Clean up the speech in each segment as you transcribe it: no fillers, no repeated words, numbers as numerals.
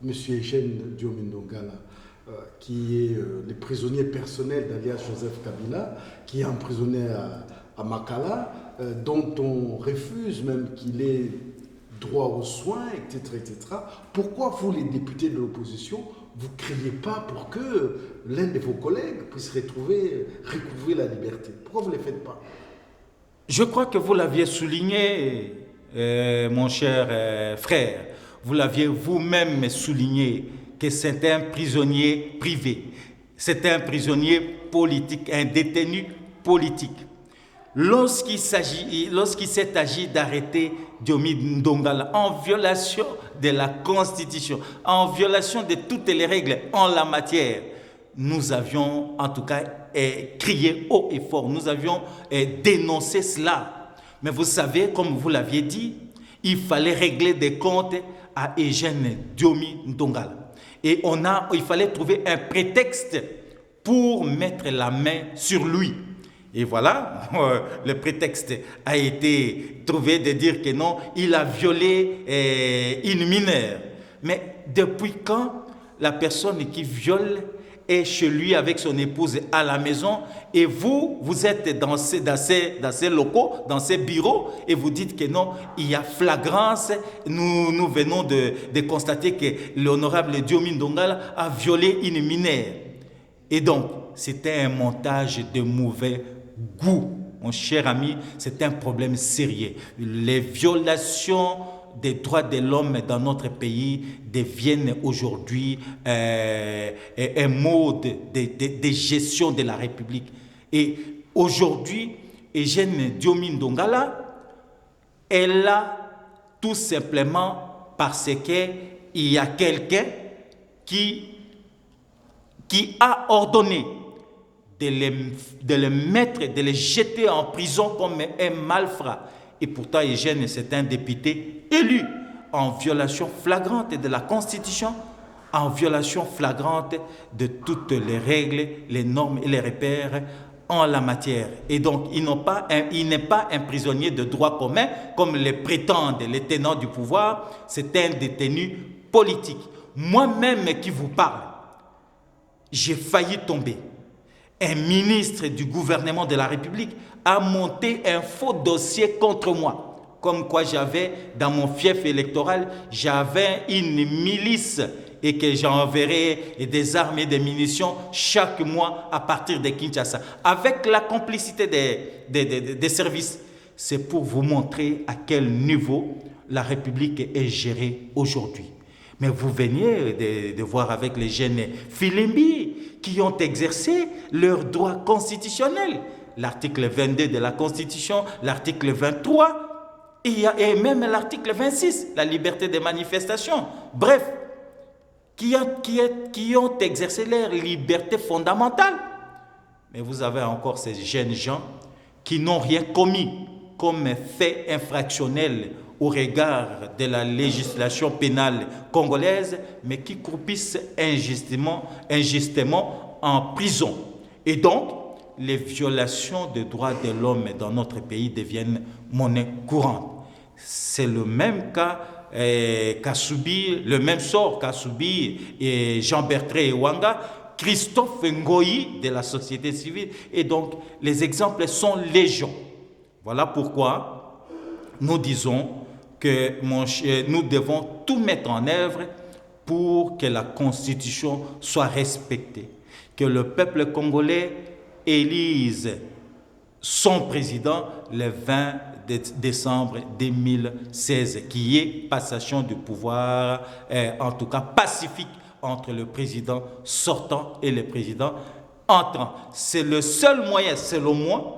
M. Eugène Diomindongala, qui est le prisonnier personnel d'alias Joseph Kabila, qui est emprisonné à Makala, dont on refuse même qu'il ait droit aux soins, etc., etc. Pourquoi vous, les députés de l'opposition, vous ne criez pas pour que l'un de vos collègues puisse recouvrir la liberté? Pourquoi vous ne le faites pas? Je crois que vous l'aviez souligné, mon cher frère. Vous l'aviez vous-même souligné que c'est un prisonnier privé. C'est un prisonnier politique, un détenu politique. Lorsqu'il s'est agi d'arrêter Diomi Ndongala en violation de la Constitution, en violation de toutes les règles en la matière, nous avions en tout cas crié haut et fort, nous avions dénoncé cela. Mais vous savez, comme vous l'aviez dit, il fallait régler des comptes à Eugène Diomi Ndongala. Et il fallait trouver un prétexte pour mettre la main sur lui. Et voilà, le prétexte a été trouvé de dire que non, il a violé une mineure. Mais depuis quand la personne qui viole est chez lui avec son épouse à la maison et vous êtes dans ces locaux, dans ces bureaux et vous dites que non, il y a flagrance. Nous venons de constater que l'honorable Diomi Ndongala a violé une mineure. Et donc, c'était un montage de mauvais goût. Mon cher ami, c'est un problème sérieux. Les violations des droits de l'homme dans notre pays deviennent aujourd'hui un mode de gestion de la République. Et aujourd'hui, Eugène Diomi Ndongala est là tout simplement parce qu'il y a quelqu'un qui a ordonné de les mettre, de les jeter en prison comme un malfrat. Et pourtant, Eugène, c'est un député élu en violation flagrante de la Constitution, en violation flagrante de toutes les règles, les normes et les repères en la matière. Et donc, il n'est pas un prisonnier de droit commun, comme le prétendent les tenants du pouvoir, c'est un détenu politique. Moi-même qui vous parle, j'ai failli tomber. Un ministre du gouvernement de la République a monté un faux dossier contre moi. Comme quoi j'avais, dans mon fief électoral, j'avais une milice et que j'enverrais des armes et des munitions chaque mois à partir de Kinshasa. Avec la complicité des services. C'est pour vous montrer à quel niveau la République est gérée aujourd'hui. Mais vous veniez de voir avec les jeunes Filimbi qui ont exercé leurs droits constitutionnels. L'article 22 de la Constitution, l'article 23 et même l'article 26, la liberté de manifestation. Bref, qui ont exercé leur liberté fondamentale. Mais vous avez encore ces jeunes gens qui n'ont rien commis comme fait infractionnel au regard de la législation pénale congolaise, mais qui croupissent injustement en prison. Et donc, les violations des droits de l'homme dans notre pays deviennent monnaie courante. C'est le même cas le même sort qu'a subi Jean-Bertrand Ewanga, Christophe Ngoyi de la société civile. Et donc, les exemples sont légion. Voilà pourquoi nous disons que nous devons tout mettre en œuvre pour que la Constitution soit respectée, que le peuple congolais élise son président le 20 décembre 2016, qui est passation du pouvoir, en tout cas pacifique, entre le président sortant et le président entrant. C'est le seul moyen, selon moi,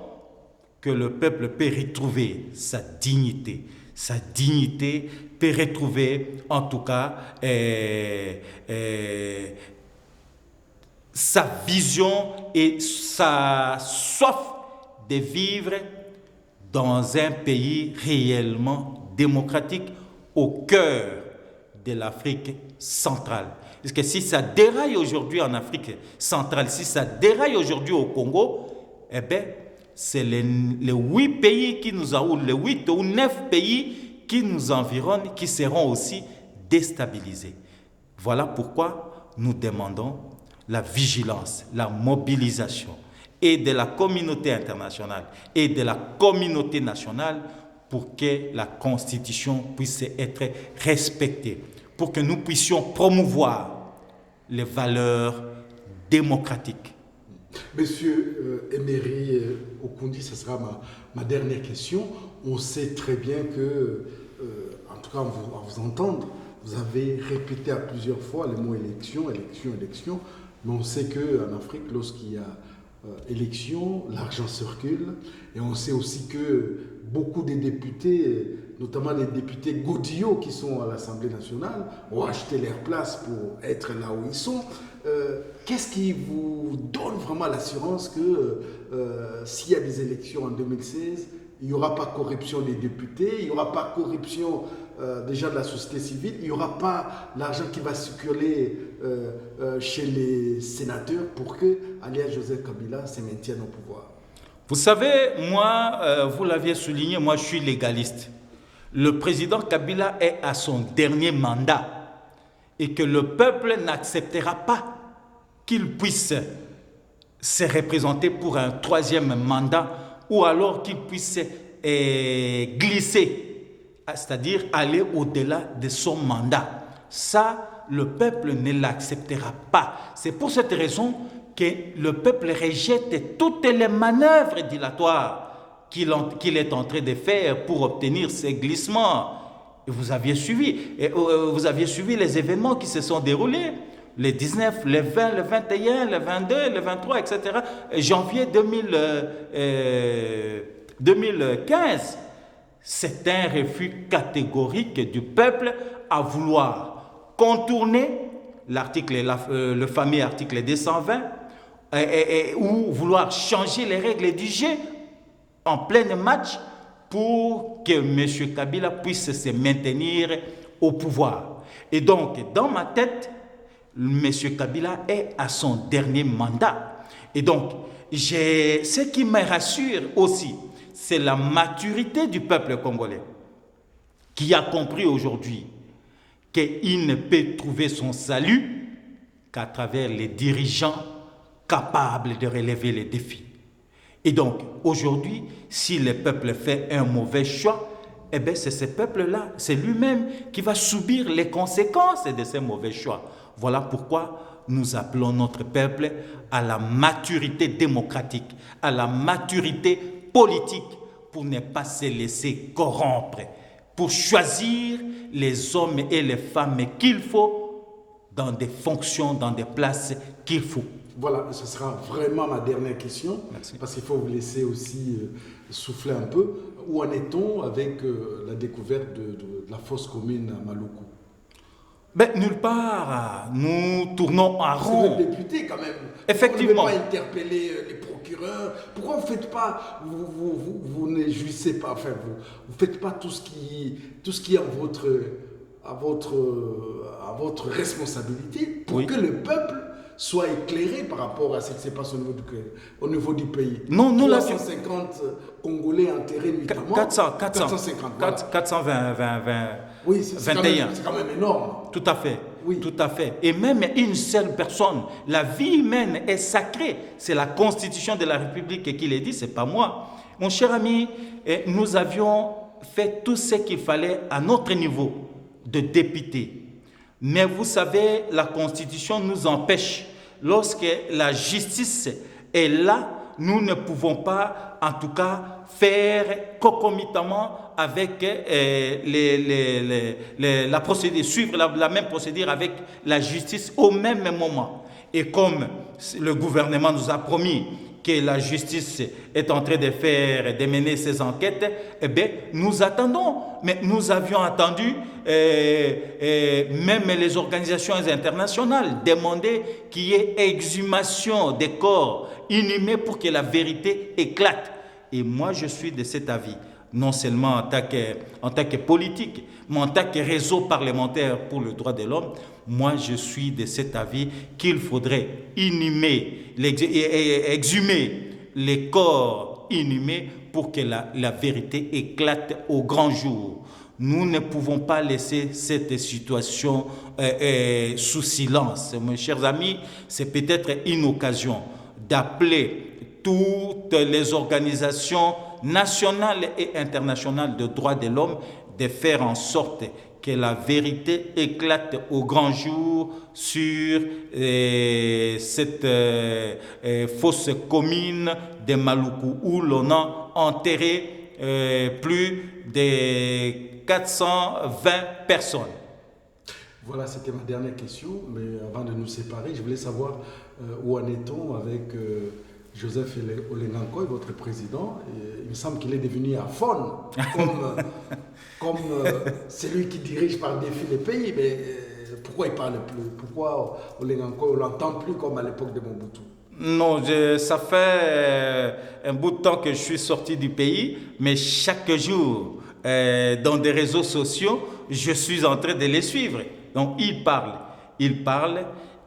que le peuple peut retrouver sa dignité. Sa dignité peut retrouver, en tout cas, sa vision et sa soif de vivre dans un pays réellement démocratique au cœur de l'Afrique centrale. Parce que si ça déraille aujourd'hui en Afrique centrale, si ça déraille aujourd'hui au Congo, eh bien, c'est les 8 pays qui nous environnent, les 8 ou 9 pays qui nous environnent, qui seront aussi déstabilisés. Voilà pourquoi nous demandons la vigilance, la mobilisation et de la communauté internationale et de la communauté nationale pour que la Constitution puisse être respectée, pour que nous puissions promouvoir les valeurs démocratiques. Monsieur Emery Okundi, ce sera ma dernière question. On sait très bien que, en tout cas, à vous entendre, vous avez répété à plusieurs fois le mot élection, élection, élection. Mais on sait qu'en Afrique, lorsqu'il y a élection, l'argent circule. Et on sait aussi que beaucoup des députés, notamment les députés Godillot qui sont à l'Assemblée nationale, ont acheté leur place pour être là où ils sont. Qu'est-ce qui vous donne vraiment l'assurance que s'il y a des élections en 2016, il n'y aura pas corruption des députés, il n'y aura pas corruption déjà de la société civile, il n'y aura pas l'argent qui va circuler chez les sénateurs pour que alias Joseph Kabila se maintienne au pouvoir? Vous savez, moi, vous l'aviez souligné, moi je suis légaliste. Le président Kabila est à son dernier mandat et que le peuple n'acceptera pas qu'il puisse se représenter pour un troisième mandat ou alors qu'il puisse glisser, c'est-à-dire aller au-delà de son mandat. Ça, le peuple ne l'acceptera pas. C'est pour cette raison que le peuple rejette toutes les manœuvres dilatoires qu'il est en train de faire pour obtenir ces glissements. Et vous aviez suivi les événements qui se sont déroulés. Le 19, le 20, le 21, le 22, le 23, etc. Janvier 2015, c'est un refus catégorique du peuple à vouloir contourner le fameux article 220 ou vouloir changer les règles du jeu en plein match pour que M. Kabila puisse se maintenir au pouvoir. Et donc, dans ma tête, M. Kabila est à son dernier mandat. Et donc, ce qui me rassure aussi, c'est la maturité du peuple congolais qui a compris aujourd'hui qu'il ne peut trouver son salut qu'à travers les dirigeants capables de relever les défis. Et donc, aujourd'hui, si le peuple fait un mauvais choix, eh bien, c'est ce peuple-là, c'est lui-même qui va subir les conséquences de ces mauvais choix. Voilà pourquoi nous appelons notre peuple à la maturité démocratique, à la maturité politique, pour ne pas se laisser corrompre, pour choisir les hommes et les femmes qu'il faut dans des fonctions, dans des places qu'il faut. Voilà, ce sera vraiment ma dernière question. Merci. Parce qu'il faut vous laisser aussi souffler un peu. Où en est-on avec la découverte de la fosse commune à Maluku? Ben, nulle part. Nous tournons en rond. Vous êtes député quand même. Effectivement. Vous ne pouvez pas interpeller les procureurs. Pourquoi vous ne faites pas, vous ne jouissez pas, enfin vous faites pas tout ce qui est à votre responsabilité pour que le peuple soit éclairé par rapport à ce qui se passe au niveau du pays. Non, nous 350 Congolais enterrés nuitamment. 450. Voilà. 420. Oui, c'est quand même énorme. Tout à fait. Oui. Tout à fait. Et même une seule personne, la vie humaine est sacrée. C'est la Constitution de la République qui l'a dit, c'est pas moi. Mon cher ami, nous avions fait tout ce qu'il fallait à notre niveau de député. Mais vous savez, la Constitution nous empêche. Lorsque la justice est là, nous ne pouvons pas, en tout cas, faire concomitamment avec la procédure, suivre la même procédure avec la justice au même moment. Et comme le gouvernement nous a promis que la justice est en train de mener ses enquêtes, eh bien, nous attendons. Mais nous avions attendu, même les organisations internationales demander qu'il y ait exhumation des corps inhumés pour que la vérité éclate. Et moi, je suis de cet avis, non seulement en tant que politique, mais en tant que réseau parlementaire pour le droit de l'homme. Moi, je suis de cet avis qu'il faudrait exhumer les corps inhumés pour que la vérité éclate au grand jour. Nous ne pouvons pas laisser cette situation sous silence. Mes chers amis, c'est peut-être une occasion d'appeler toutes les organisations nationales et internationales de droits de l'homme de faire en sorte que la vérité éclate au grand jour sur cette fosse commune de Maluku où l'on a enterré plus de 420 personnes. Voilà, c'était ma dernière question, mais avant de nous séparer, je voulais savoir où en est-on avec Joseph Olengankoy, votre président. Et il me semble qu'il est devenu aphone, comme celui qui dirige par défi les pays, mais pourquoi il ne parle plus? Pourquoi Olengankoy, on ne l'entend plus comme à l'époque de Mobutu? Non, ça fait un bout de temps que je suis sorti du pays, mais chaque jour, dans des réseaux sociaux, je suis en train de les suivre. Donc, il parle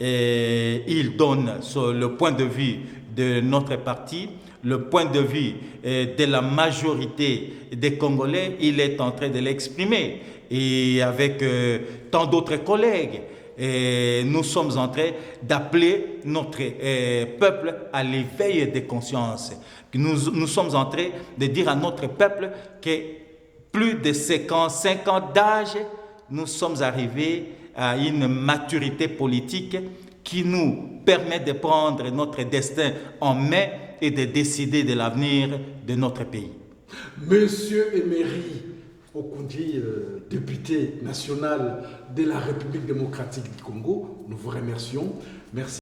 et il donne le point de vue de notre parti, le point de vue de la majorité des Congolais, il est en train de l'exprimer. Et avec tant d'autres collègues, nous sommes en train d'appeler notre peuple à l'éveil des consciences. Nous sommes en train de dire à notre peuple que plus de 5 ans d'âge, nous sommes arrivés à une maturité politique qui nous permet de prendre notre destin en main et de décider de l'avenir de notre pays. Monsieur Emery Okundi, député national de la République démocratique du Congo, nous vous remercions. Merci.